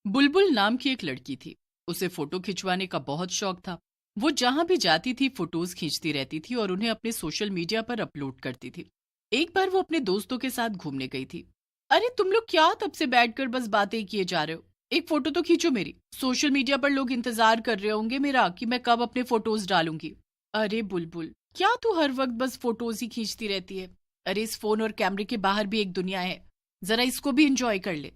बुलबुल नाम की एक लड़की थी। उसे फोटो खिंचवाने का बहुत शौक था। वो जहां भी जाती थी फोटोज खींचती रहती थी और उन्हें अपने सोशल मीडिया पर अपलोड करती थी। एक बार वो अपने दोस्तों के साथ घूमने गई थी। अरे तुम लोग क्या तब से बैठकर बस बातें ही किए जा रहे हो? एक फोटो तो खींचो मेरी। सोशल मीडिया पर लोग इंतजार कर रहे होंगे मेरा कि मैं कब अपने फोटोज डालूंगी। अरे बुलबुल, क्या तू हर वक्त बस फोटोज ही खींचती रहती है? अरे इस फोन और कैमरे के बाहर भी एक दुनिया है, जरा इसको भी एंजॉय कर ले।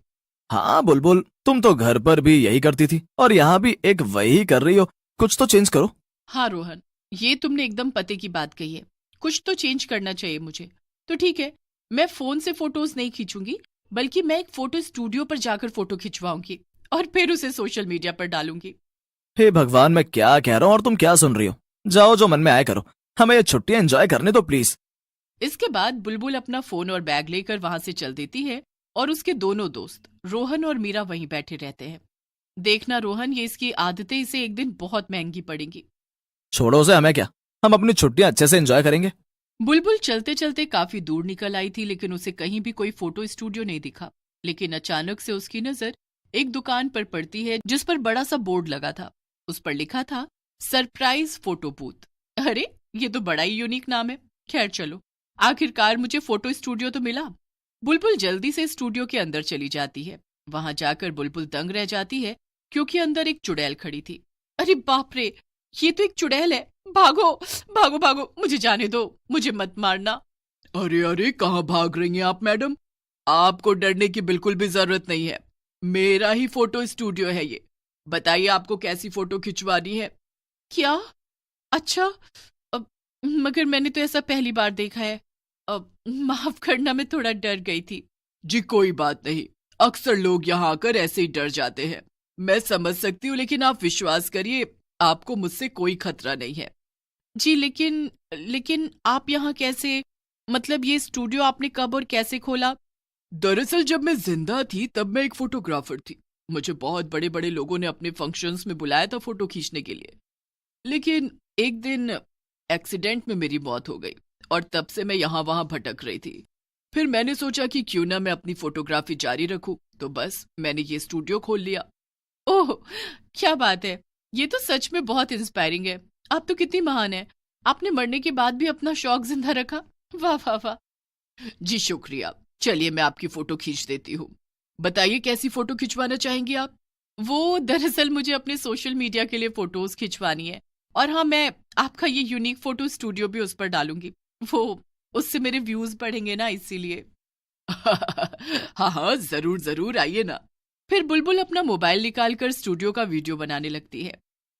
हाँ बुलबुल, तुम तो घर पर भी यही करती थी और यहाँ भी एक वही कर रही हो। कुछ तो चेंज करो। हाँ रोहन, ये तुमने एकदम पते की बात कही है। कुछ तो चेंज करना चाहिए मुझे। तो ठीक है, मैं फोन से फोटोज नहीं खींचूंगी, बल्कि मैं एक फोटो स्टूडियो पर जाकर फोटो खिंचवाऊंगी और फिर उसे सोशल मीडिया पर डालूंगी। हे भगवान, मैं क्या कह रहा हूँ और तुम क्या सुन रही हो? जाओ, जो मन में आए करो। हमें ये छुट्टियां एंजॉय करने दो प्लीज। इसके बाद बुलबुल अपना फोन और बैग लेकर वहां से चल देती है और उसके दोनों दोस्त रोहन और मीरा वहीं बैठे रहते हैं। देखना रोहन, ये इसकी आदतें इसे एक दिन बहुत महंगी पड़ेंगी। छोड़ो उसे, हमें क्या। हम अपनी छुट्टियां अच्छे से एंजॉय करेंगे। बुलबुल चलते चलते काफी दूर निकल आई थी, लेकिन उसे कहीं भी कोई फोटो स्टूडियो नहीं दिखा। लेकिन अचानक से उसकी नजर एक दुकान पर पड़ती है जिस पर बड़ा सा बोर्ड लगा था। उस पर लिखा था सरप्राइज फोटो बूथ। अरे ये तो बड़ा ही यूनिक नाम है। खैर चलो, आखिरकार मुझे फोटो स्टूडियो तो मिला। बुलबुल जल्दी से स्टूडियो के अंदर चली जाती है। वहां जाकर बुलबुल दंग रह जाती है, क्योंकि अंदर एक चुड़ैल खड़ी थी। अरे बाप रे, ये तो एक चुड़ैल है। भागो भागो भागो, मुझे जाने दो, मुझे मत मारना। अरे अरे, कहाँ भाग रही हैं आप मैडम? आपको डरने की बिल्कुल भी जरूरत नहीं है। मेरा ही फोटो स्टूडियो है ये। बताइए आपको कैसी फोटो खिंचवानी है? क्या? अच्छा। अब मगर मैंने तो ऐसा पहली बार देखा है। अब माफ करना, मैं थोड़ा डर गई थी। जी कोई बात नहीं, अक्सर लोग यहाँ आकर ऐसे ही डर जाते हैं। मैं समझ सकती हूँ, लेकिन आप विश्वास करिए, आपको मुझसे कोई खतरा नहीं है। जी लेकिन लेकिन आप यहाँ कैसे? मतलब ये स्टूडियो आपने कब और कैसे खोला? दरअसल जब मैं जिंदा थी तब मैं एक फोटोग्राफर थी। मुझे बहुत बड़े बड़े लोगों ने अपने फंक्शंस में बुलाया था फोटो खींचने के लिए। लेकिन एक दिन एक्सीडेंट में मेरी मौत हो गई और तब से मैं यहाँ वहां भटक रही थी। फिर मैंने सोचा कि क्यों ना मैं अपनी फोटोग्राफी जारी रखूं, तो बस मैंने ये स्टूडियो खोल लिया। ओह, क्या बात है। ये तो सच में बहुत इंस्पायरिंग है। आप तो कितनी महान है। आपने मरने के बाद भी अपना शौक जिंदा रखा। वाह वाह वाह। जी शुक्रिया। चलिए मैं आपकी फोटो खींच देती हूँ। बताइए कैसी फोटो खिंचवाना चाहेंगी आप? वो दरअसल मुझे अपने सोशल मीडिया के लिए फोटोज खिंचवानी है। और हाँ, मैं आपका ये यूनिक फोटो स्टूडियो भी उस पर डालूंगी। वो उससे मेरे व्यूज बढ़ेंगे ना, इसीलिए। हाँ हाँ, जरूर जरूर, आइए ना। फिर बुलबुल अपना मोबाइल निकालकर स्टूडियो का वीडियो बनाने लगती है।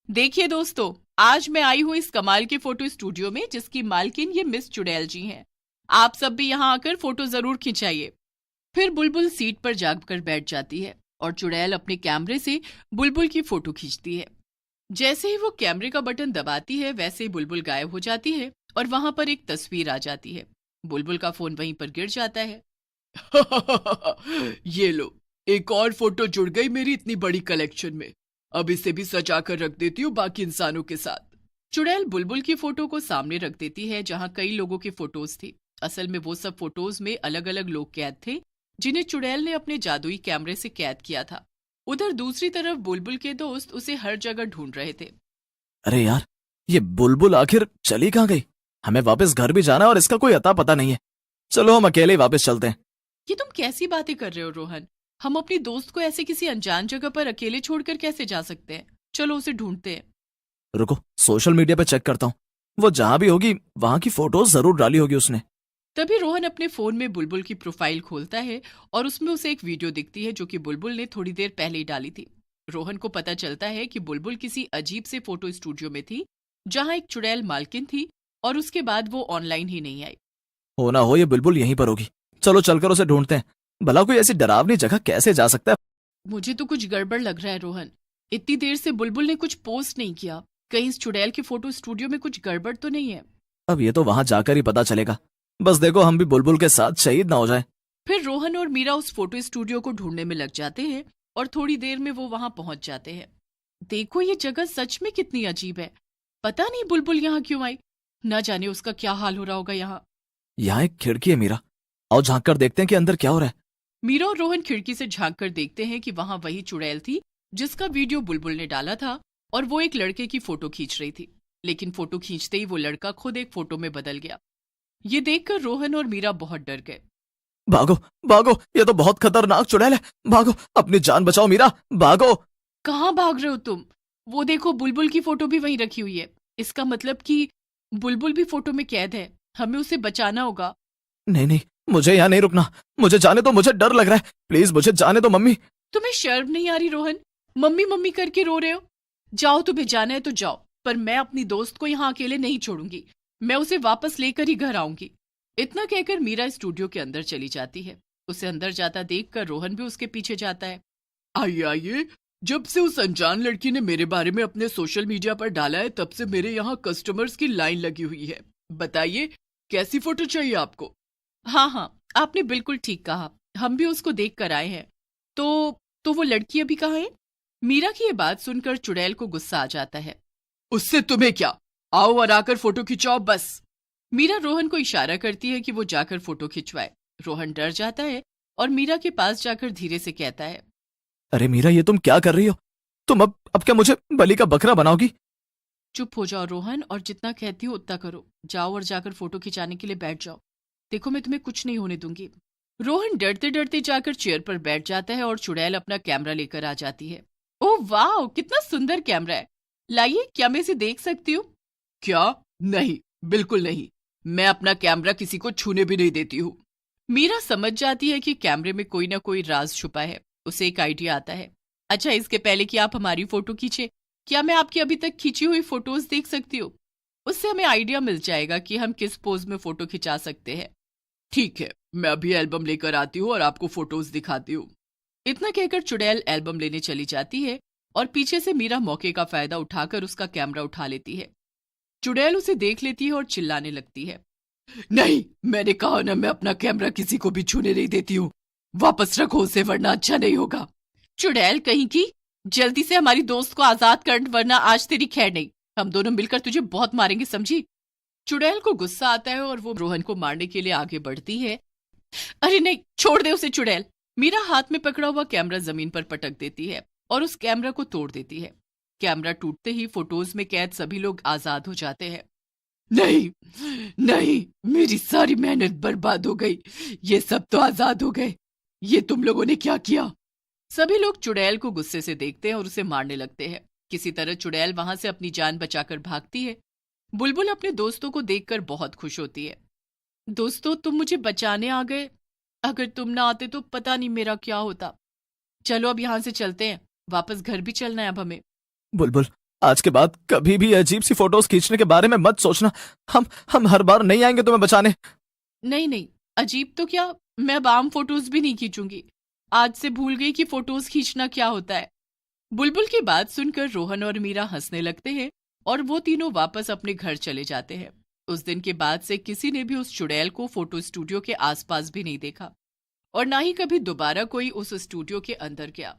देखिए दोस्तों, आज मैं आई हूँ इस कमाल के फोटो स्टूडियो में जिसकी मालकिन ये मिस चुड़ैल जी हैं। आप सब भी यहाँ आकर फोटो जरूर खिंचाइए। फिर बुलबुल सीट पर जाकर बैठ जाती है और चुड़ैल अपने कैमरे से बुलबुल की फोटो खींचती है। जैसे ही वो कैमरे का बटन दबाती है, वैसे ही बुलबुल गायब हो जाती है और वहां पर एक तस्वीर आ जाती है। बुलबुल का फोन वहीं पर गिर जाता है। ये लो, एक और फोटो जुड़ गई मेरी इतनी बड़ी कलेक्शन में। अब इसे भी सजा कर रख देती हूँ बाकी इंसानों के साथ। चुड़ैल बुलबुल की फोटो को सामने रख देती है जहां कई लोगों की फोटोज थी। असल में वो सब फोटोज में अलग अलग लोग कैद थे, जिन्हें चुड़ैल ने अपने जादुई कैमरे से कैद किया था। उधर दूसरी तरफ बुलबुल के दोस्त उसे हर जगह ढूंढ रहे थे। अरे यार, ये बुलबुल आखिर चली कहाँ गई? हमें वापस घर भी जाना है और इसका कोई अता पता नहीं है। चलो हम अकेले ही वापस चलते हैं। ये तुम कैसी बातें कर रहे हो रोहन? हम अपनी दोस्त को ऐसे किसी अनजान जगह पर अकेले छोड़कर कैसे जा सकते हैं? चलो उसे ढूंढते हैं। रुको, सोशल मीडिया पे चेक करता हूँ। वो जहां भी होगी वहां की फोटोज जरूर डाली होगी उसने। तभी रोहन अपने फोन में बुलबुल की प्रोफाइल खोलता है और उसमें उसे एक वीडियो दिखती है जो कि बुलबुल ने थोड़ी देर पहले ही डाली थी। रोहन को पता चलता है कि बुलबुल किसी अजीब से फोटो स्टूडियो में थी जहां एक चुड़ैल मालकिन थी और उसके बाद वो ऑनलाइन ही नहीं आई। हो ना हो ये बुलबुल यहीं पर होगी। चलो चलकर उसे ढूंढते हैं। भला कोई ऐसी डरावनी जगह कैसे जा सकता है? मुझे तो कुछ गड़बड़ लग रहा है रोहन। इतनी देर से बुलबुल ने कुछ पोस्ट नहीं किया। कहीं इस चुड़ैल के फोटो स्टूडियो में कुछ गड़बड़ तो नहीं है? अब ये तो वहां जाकर ही पता चलेगा। बस देखो हम भी बुलबुल के साथ शहीद ना हो जाए। फिर रोहन और मीरा उस फोटो स्टूडियो को ढूंढने में लग जाते हैं और थोड़ी देर में वो वहां पहुंच जाते हैं। देखो ये जगह सच में कितनी अजीब है। पता नहीं बुलबुल यहाँ क्यों आई। न जाने उसका क्या हाल हो रहा होगा यहाँ। यहाँ एक खिड़की है मीरा। आओ झांक कर देखते हैं कि अंदर क्या हो रहा है। मीरा और रोहन खिड़की से झांक कर देखते हैं कि वहां वही चुड़ैल थी जिसका वीडियो बुलबुल ने डाला था, और वो एक लड़के की फोटो खींच रही थी। लेकिन फोटो खींचते ही वो लड़का खुद एक फोटो में बदल गया। ये देखकर रोहन और मीरा बहुत डर गए। भागो भागो, ये तो बहुत खतरनाक चुड़ैल है। भागो, अपनी जान बचाओ मीरा, भागो। कहाँ भाग रहे हो तुम? वो देखो, बुलबुल की फोटो भी वहीं रखी हुई है। इसका मतलब कि बुलबुल भी फोटो में कैद है। हमें उसे बचाना होगा। नहीं नहीं, मुझे यहाँ नहीं रुकना। मुझे जाने दो, मुझे डर लग रहा है। प्लीज मुझे जाने दो मम्मी। तुम्हें शर्म नहीं आ रही रोहन? मम्मी मम्मी करके रो रहे हो। जाओ, तुम्हें जाना है तो जाओ, पर मैं अपनी दोस्त को यहाँ अकेले नहीं छोड़ूंगी। मैं उसे वापस लेकर ही घर आऊंगी। इतना कहकर मीरा स्टूडियो के अंदर चली जाती है। उसे अंदर जाता देखकर रोहन भी उसके पीछे जाता है। आइए आइए, जब से उस अनजान लड़की ने मेरे बारे में अपने सोशल मीडिया पर डाला है, तब से मेरे यहाँ कस्टमर्स की लाइन लगी हुई है। बताइए, कैसी फोटो चाहिए आपको? हाँ हाँ, आपने बिल्कुल ठीक कहा। हम भी उसको देख कर आए हैं। तो वो लड़की अभी कहाँ है? मीरा की ये बात सुनकर चुड़ैल को गुस्सा आ जाता है। उससे तुम्हें क्या? आओ और आकर फोटो खिंचाओ बस। मीरा रोहन को इशारा करती है कि वो जाकर फोटो खिंचवाए। रोहन डर जाता है और मीरा के पास जाकर धीरे से कहता है, अरे मीरा, ये तुम क्या कर रही हो? तुम अब क्या मुझे बलि का बकरा बनाओगी? चुप हो जाओ रोहन, और जितना कहती हो उतना करो। जाओ और जाकर फोटो खिंचाने के लिए बैठ जाओ। देखो, मैं तुम्हें कुछ नहीं होने दूंगी। रोहन डरते डरते जाकर चेयर पर बैठ जाता है और चुड़ैल अपना कैमरा लेकर आ जाती है। ओह वाह, कितना सुंदर कैमरा है। लाइए, क्या मैं इसे देख सकती हूँ? क्या? नहीं, बिल्कुल नहीं। मैं अपना कैमरा किसी को छूने भी नहीं देती हूँ। मीरा समझ जाती है कि कैमरे में कोई ना कोई राज छुपा है। उसे एक आइडिया आता है। अच्छा, इसके पहले कि आप हमारी फोटो खींचे, क्या मैं आपकी अभी तक खींची हुई फोटोज देख सकती हूँ? उससे हमें आइडिया मिल जाएगा कि हम किस पोज में फोटो खिंचा सकते हैं। ठीक है, मैं अभी एल्बम लेकर आती हूँ और आपको फोटोज दिखाती हूँ। इतना कहकर चुड़ैल एल्बम लेने चली जाती है और पीछे से मीरा मौके का फायदा उठाकर उसका कैमरा उठा लेती है। चुड़ैल उसे देख लेती है और चिल्लाने लगती है, नहीं, मैंने कहा ना, मैं अपना कैमरा किसी को भी छूने नहीं देती हूँ। वापस रखो उसे, वरना अच्छा नहीं होगा। चुड़ैल कहीं की, जल्दी से हमारी दोस्त को आजाद कर, वरना आज तेरी खैर नहीं। हम दोनों मिलकर तुझे बहुत मारेंगे, समझी? चुड़ैल को गुस्सा आता है और वो रोहन को मारने के लिए आगे बढ़ती है। अरे नहीं, छोड़ दे उसे चुड़ैल। मीरा हाथ में पकड़ा हुआ कैमरा जमीन पर पटक देती है और उस कैमरा को तोड़ देती है। कैमरा टूटते ही फोटोज में कैद सभी लोग आजाद हो जाते हैं। नहीं नहीं, मेरी सारी मेहनत बर्बाद हो गई। ये सब तो आजाद हो गए। ये तुम लोगों ने क्या किया? सभी लोग चुड़ैल को गुस्से से देखते हैं और उसे मारने लगते हैं। किसी तरह चुड़ैल वहां से अपनी जान बचाकर भागती है। बुलबुल अपने दोस्तों को देखकर बहुत खुश होती है। दोस्तों, तुम मुझे बचाने आ गए। अगर तुम ना आते तो पता नहीं मेरा क्या होता। चलो अब यहाँ से चलते हैं, वापस घर भी चलना है अब हमें। बुलबुल, आज के बाद कभी भी अजीब सी फोटोज खींचने के बारे में मत सोचना। हम हर बार नहीं आएंगे तुम्हें बचाने। नहीं नहीं, अजीब तो क्या, मैं अब आम फोटोज भी नहीं खींचूंगी। आज से भूल गई कि फोटोज खींचना क्या होता है। बुलबुल की बात सुनकर रोहन और मीरा हंसने लगते हैं और वो तीनों वापस अपने घर चले जाते हैं। उस दिन के बाद से किसी ने भी उस चुड़ैल को फोटो स्टूडियो के आसपास भी नहीं देखा और ना ही कभी दोबारा कोई उस स्टूडियो के अंदर गया।